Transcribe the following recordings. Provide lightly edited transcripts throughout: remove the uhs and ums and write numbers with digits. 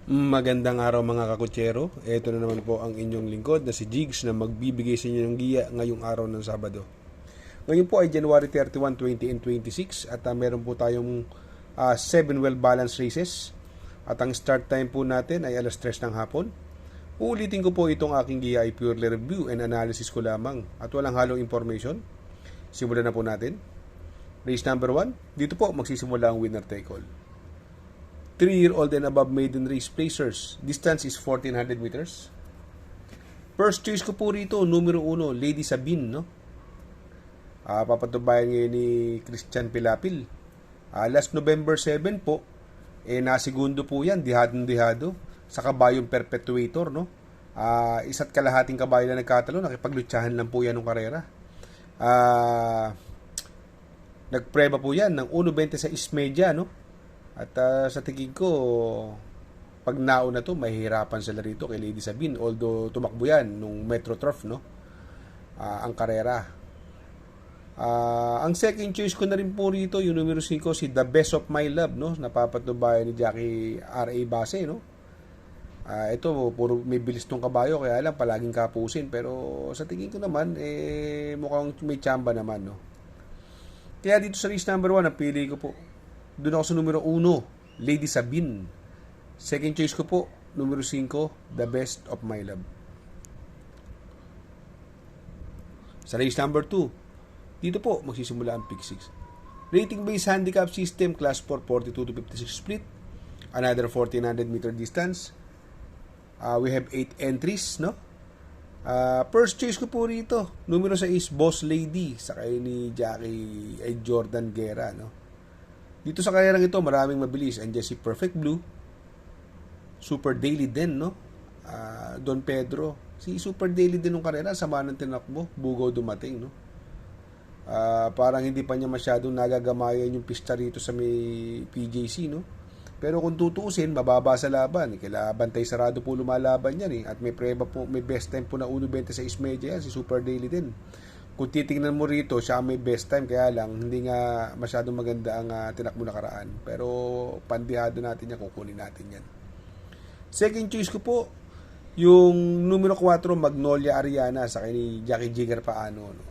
Magandang araw mga kakutsero. Ito na naman po ang inyong lingkod na si Jigs na magbibigay sa inyo ng giya ngayong araw ng Sabado. Ngayon po ay January 31, 2026 at meron po tayong 7 well-balanced races at ang start time po natin ay alas 3 ng hapon. Uulitin ko po itong aking giya ay purely review and analysis ko lamang at walang halong information. Simulan na po natin. Race number 1, dito po magsisimula ang winner take all. 3-year-old and above maiden race placers. Distance is 1400 meters. First choice ko po rito, numero 1, Lady Sabine, no? Papatubayan ngayon ni Christian Pilapil. Last November 7 po, nasigundo po yan, dihadong-dihado, sa kabayong perpetuator, no? Isa't kalahating kabayo na nagkatalo, nakipaglutsahan lang po yan ng karera. Nagpreba po yan ng 1.26 media, no? At sa tingin ko, pag nauna to, mahihirapan sila rito kay Lady Sabine. Although tumakbo yan nung Metro Turf, no? Ang karera. Ang second choice ko na rin po rito, yung numero 5, si The Best of My Love, no? Napapatubayan ni Jackie R.A. Base, no? Ito, puro may bilis tong kabayo, kaya lang palaging kapusin. Pero sa tingin ko naman, mukhang may tsamba naman, no? Kaya dito sa race number 1, ang pili ko po, doon ako sa numero 1, Lady Sabine. Second choice ko po, numero 5, The Best of My Love. Sa race number 2, dito po magsisimula ang pick 6. Rating based handicap system, class 4, 42 to 56 split. Another 1400 meter distance. We have 8 entries, no? First choice ko po rito, numero 6, Boss Lady, sakay ni Jackie ay Jordan Guerra, no? Dito sa karerang ito, maraming mabilis. Andiyan si Perfect Blue, Super Daily din, no? Don Pedro. Si Super Daily din ng karera, sama ng tinakbo, bugaw dumating, no? Parang hindi pa niya masyadong nagagamayan yung pista rito sa may PJC, no? Pero kung tutuusin, mababa sa laban. Kaya bantay sarado po lumalaban yan, eh. At may preba po, may best time po na 1.26 media yan, si Super Daily din. Kung titingnan mo rito, siya may best time, kaya lang hindi nga masyadong maganda ang tinakbo na karaan. Pero pandihado natin yan, kukunin natin yan. Second choice ko po, yung numero 4, Magnolia Ariana, sa ni Jackie Jigger Paano. No?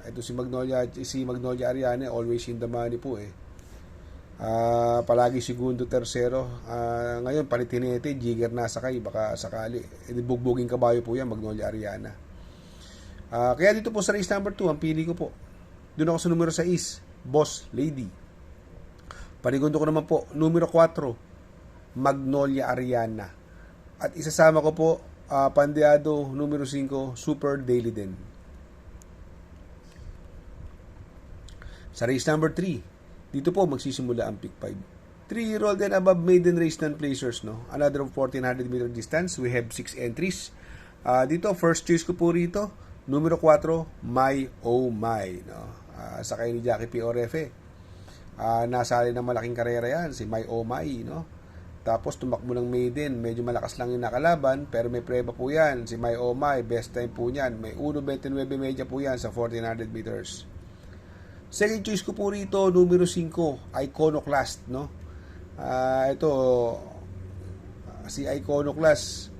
Ito si Magnolia Ariana, always in the money po eh. Palagi segundo, tersero. Ngayon, palitinete, Jigger nasakay, baka sakali. Bugbuging kabayo po yan, Magnolia Ariana. Kaya dito po sa race number 2, ang pili ko po, doon ako sa numero 6, Boss Lady. Panigundo ko naman po, numero 4, Magnolia Ariana. At isasama ko po, pandeado, numero 5, Super Daily din. Sa race number 3, dito po magsisimula ang pick 5. 3-year-old and above maiden race non-placers, no? Another 1400 meter distance. We have 6 entries. Dito, first choice ko po rito, numero 4, My Oh My, no? Sakay ni Jackie P. Orefe. Nasali ng malaking karera yan, si My Oh My, no? Tapos tumakbo ng maiden, medyo malakas lang yung nakalaban, pero may preba po yan, si My Oh My, best time po yan. May 1.29 media po yan sa 1400 meters. Second choice ko po rito, numero 5, Iconoclast, no? Ito, si Iconoclast,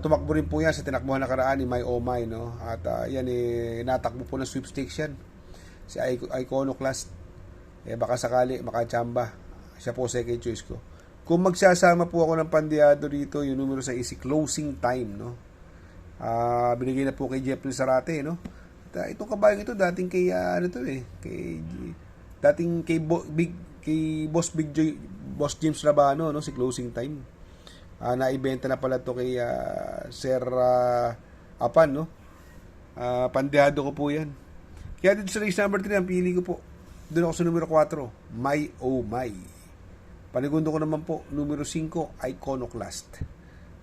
tumakbo rin po yan sa tinakbuhan na karaan ni My Oh My, no? At yan natakbo po ng sweepstakes yan, si Iconoclast. Baka sakali makachamba, siya po second choice ko. Kung magsasama po ako ng pandiado dito, yung numero 6, si Closing Time, no? Binigay na po kay Jeffrey Sarate, no? At itong kabayang ito dating kay Boss James Rabano, no? Si Closing Time. Naibenta na pala to kay Sir Apan, no? Pandehado ko po yan. Kaya dito sa race number 3, ang pili ko po, doon ako sa numero 4, My Oh My. Panigundo ko naman po, numero 5, Iconoclast.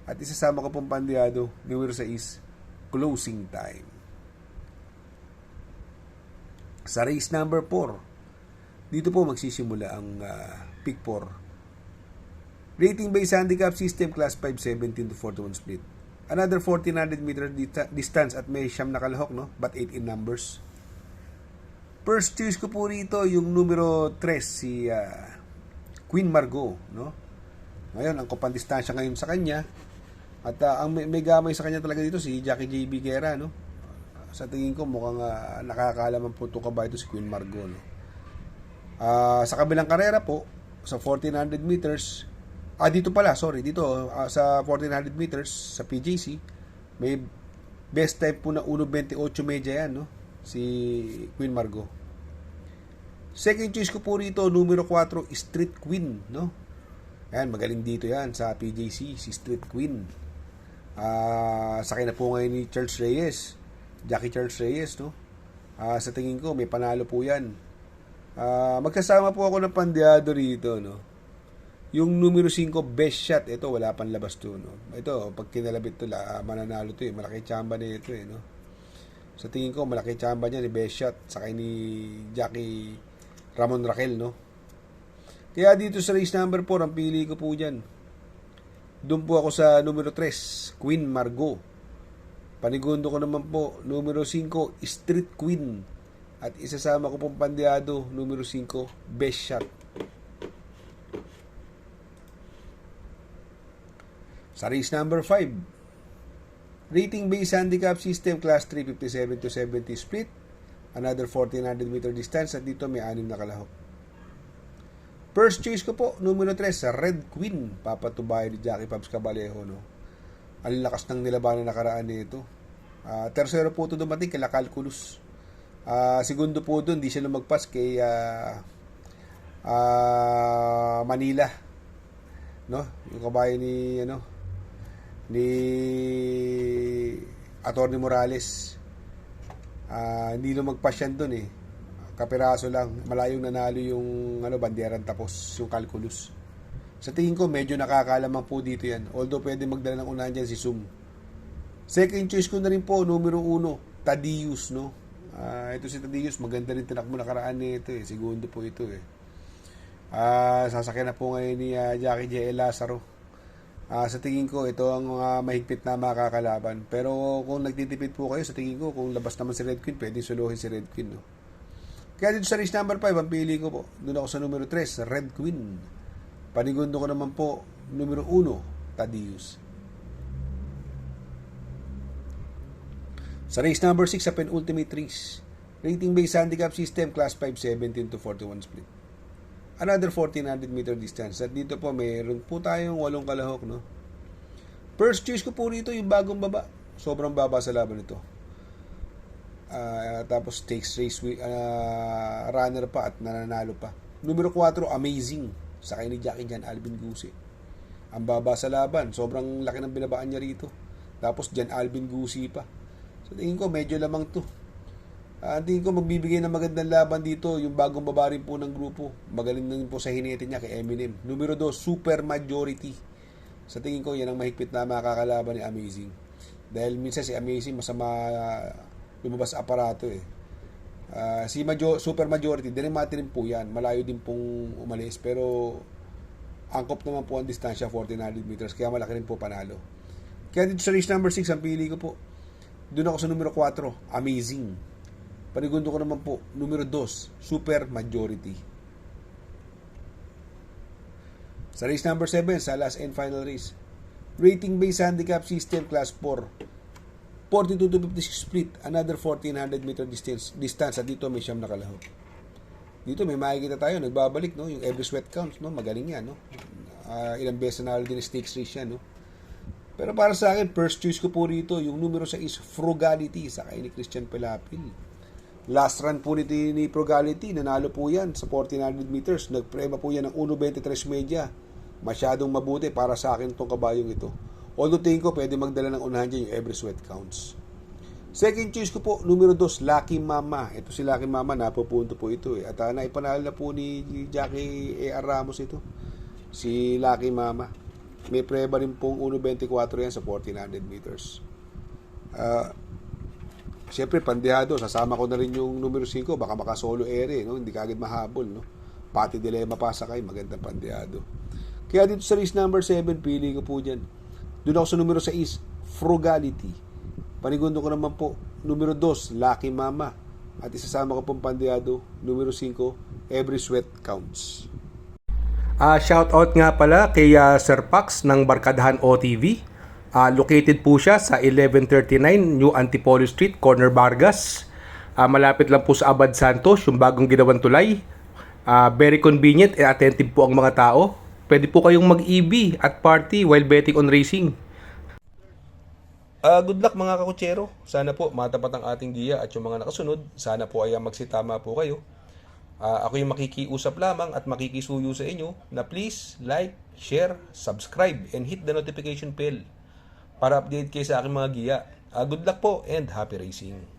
At isasama ko pong pandehado, numero 6, Closing Time. Sa race number 4, dito po magsisimula ang pick 4. Rating based handicap system, class 5, 17 to 41 split. Another 1400 meter distance at may siyam na kalahok, no? But 8 in numbers. First choice ko po rito yung numero 3, si Queen Margot, no? Ngayon, ang kupandistansya ngayon sa kanya, at ang may gamay sa kanya talaga dito, si Jackie J.B. Guerra, no? Sa tingin ko, mukhang nakakalaman po itong kabayo ito si Queen Margot, no? Sa kabilang karera po, sa 1400 meters, dito, sa 1400 meters, sa PJC, may best time po na 1.28 medya yan, no? Si Queen Margot. Second choice ko po rito, numero 4, Street Queen, no? Ayan, magaling dito yan sa PJC, si Street Queen. Sakay na po ngayon ni Charles Reyes, Jackie Charles Reyes, no? Sa tingin ko, may panalo po yan. Magkasama po ako ng pandyado rito, no? Yung numero 5, best shot, ito, wala pang labas to, no? Ito, pag kinalabit to, mananalo to, eh. Malaki tsamba na ito, eh, no? Sa tingin ko, malaki tsamba niya ni best shot, sakay ni Jackie Ramon Raquel, no? Kaya dito sa race number 4, ang pili ko po dyan. Doon po ako sa numero 3, Queen Margot. Panigundo ko naman po, numero 5, Street Queen. At isasama ko pong pandyado, numero 5, Best Shot. Sa race number 5, rating based handicap system, class 3, 57 to 70 split. Another 1400 meter distance. At dito may 6 na kalahok. First choice ko po, numero 3, sa Red Queen. Papatubayan ni Jackie Pabs Cabalejo, no? Ang lakas ng nilabanan nakaraan nito. Tercero po ito dumating kay La Calculus. Segundo po doon, di siya lumagpas kay Manila. No? Yung kabayo ni Atty. Morales. Hindi lumagpas yan doon, eh. Kapiraso lang, malayong nanalo yung banderang tapos, yung Calculus. Sa tingin ko, medyo nakakalamang po dito yan. Although pwede magdala ng unahan dyan si Zoom. Second choice ko na rin po, numero 1, Tadeus, no? Ito si Tadeus, maganda rin tinakbo nakaraan nito, eh. Segundo po ito, eh. Sasakyan na po ngayon ni Jackie J. Lazaro. Sa tingin ko, ito ang mahigpit na makakalaban. Pero kung nagtitipid po kayo, sa tingin ko, kung labas naman si Red Queen, pwede suluhin si Red Queen, no? Kaya dito sa race number 5, ang pili ko po, doon ako sa numero 3, Red Queen. Panigundo ko naman po, numero 1, Tadeus. Sa race number 6, sa penultimate race, rating based handicap system, class 5, 17 to 41 split. Another 1400 meter distance. At dito po, mayroon po tayong 8 kalahok, no? First choice ko po rito, yung bagong baba. Sobrang baba sa laban ito. Tapos takes race runner pa at nananalo pa. Numero 4, Amazing. Sakay ni Jackie Jan Alvin Gusi. Ang baba sa laban. Sobrang laki ng binabaan niya rito. Tapos Jan Alvin Gusi pa. So tingin ko medyo lamang to. Tingin ko magbibigay ng magandang laban dito yung bagong baba rin po ng grupo. Magaling din po sa hinete niya kay Eminem. Numero 2, Super Majority. Sa tingin ko yan ang mahigpit na makakalaban ni Amazing. Dahil minsan si Amazing masama lumabas aparato, eh. Super Majority, dinemati rin po yan. Malayo din pong umalis. Pero angkop naman po ang distansya, 1400 meters. Kaya malaki rin po panalo. Kaya dito sa race number 6, ang pili ko po, doon ako sa numero 4, Amazing. Panigundo ko naman po, numero 2, Super Majority. Sa race number 7, sa last and final race, rating based handicap system, class 4, 42 to 56 split, another 1400 meter distance. At dito may 9 na kalahok. Dito may makikita tayo, nagbabalik, no? Yung every sweat counts, no? Magaling yan, no? Ilang beses na din stakes race yan, no? Pero para sa akin, first choice ko po rito, yung numero 6, Frugality, sakay ni Christian Pelapil. Last run po ni Frugality, nanalo po yan sa 1400 meters. Nagprema po yan ng 1.23 media. Masyadong mabuti para sa akin itong kabayong ito. Although tingin ko pwede magdala ng unahan dyan yung every sweat counts. Second choice ko po, numero 2, Lucky Mama. Ito si Lucky Mama, napupunto po ito, eh. At naipanalo na po ni Jackie A.R. Ramos ito. Si Lucky Mama. May preba rin pong 1.24 yan sa 1400 meters. Siyempre, pandehado. Sasama ko na rin yung numero 5. Baka makasolo ere, no? Hindi kagad mahabol, no? Pati dilemma pa sakay. Magandang pandehado. Kaya dito sa race number 7, pili ko po dyan. Doon ako sa numero 6, Frugality. Panigundo ko naman po, numero 2, Lucky Mama. At isasama ko pong pandehado, numero 5, Every Sweat Counts. Shoutout nga pala kay Sir Pax ng Barkadahan OTV. Located po siya sa 1139 New Antipolo Street, Corner Vargas. Malapit lang po sa Abad Santos, yung bagong ginawang tulay. Very convenient and attentive po ang mga tao. Pwede po kayong mag-EV at party while betting on racing. Good luck mga kakutsero. Sana po matapat ang ating giya at yung mga nakasunod. Sana po ay magsitama po kayo. Ako yung makikiusap lamang at makikisuyo sa inyo na please like, share, subscribe, and hit the notification bell para update kayo sa aking mga giya. Good luck po and happy racing!